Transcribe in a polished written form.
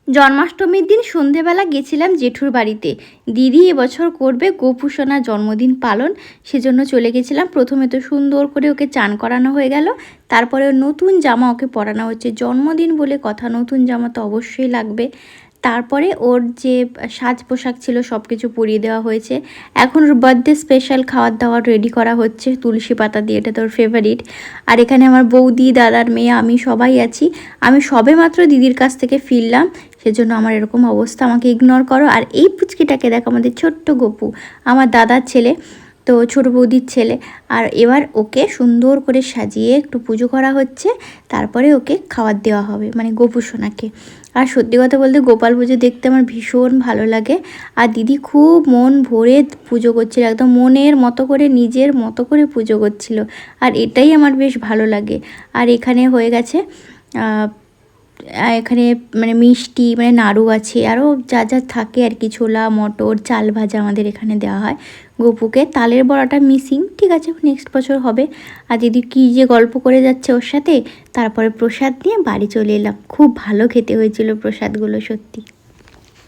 জন্মাষ্টমীর দিন সন্ধেবেলা গেছিলাম জেঠুর বাড়িতে। দিদি এবছর করবে গোপু সোনার জন্মদিন পালন, সেজন্য চলে গেছিলাম। প্রথমে তো সুন্দর করে ওকে চান করানো হয়ে গেল, তারপরে ওর নতুন জামা ওকে পরানো হচ্ছে। জন্মদিন বলে কথা, নতুন জামা তো অবশ্যই লাগবে। তারপরে ওর যে সাজ পোশাক ছিল সব কিছু পরিয়ে দেওয়া হয়েছে। এখন ওর বার্থডে স্পেশাল খাবার দাবার রেডি করা হচ্ছে তুলসী পাতা দিয়ে, এটা তোর ফেভারিট। আর এখানে আমার বৌদি, দাদার মেয়ে, আমি সবাই আছি। আমি সবে মাত্র দিদির কাছ থেকে ফিরলাম, সেজন্য আমার এরকম অবস্থা, আমাকে ইগনোর করো। আর এই পুচকিটাকে দেখো, আমাদের ছোট্ট গপু, আমার দাদার ছেলে, তো ছোটো বৌদির ছেলে। আর এবার ওকে সুন্দর করে সাজিয়ে একটু পুজো করা হচ্ছে, তারপরে ওকে খাবার দেওয়া হবে, মানে গোপু সোনাকে। আর সত্যি কথা বলতে গোপাল পুজো দেখতে আমার ভীষণ ভালো লাগে। আর দিদি খুব মন ভরে পুজো করছিল, একদম মনের মতো করে, নিজের মতো করে পুজো করছিল। আর এটাই আমার বেশ ভালো লাগে। আর এখানে হয়ে গেছে এখানে মানে মিষ্টি, মানে নাড়ু আছে, আরও যা যা থাকে আর কি, ছোলা মটর চাল ভাজা আমাদের এখানে দেওয়া হয় গপুকে। তালের বড়াটা মিসিং, ঠিক আছে নেক্সট বছর হবে। আর দিদি কী যে গল্প করে যাচ্ছে ওর সাথে। তারপরে প্রসাদ নিয়ে বাড়ি চলে এলাম। খুব ভালো খেতে হয়েছিল প্রসাদগুলো সত্যি।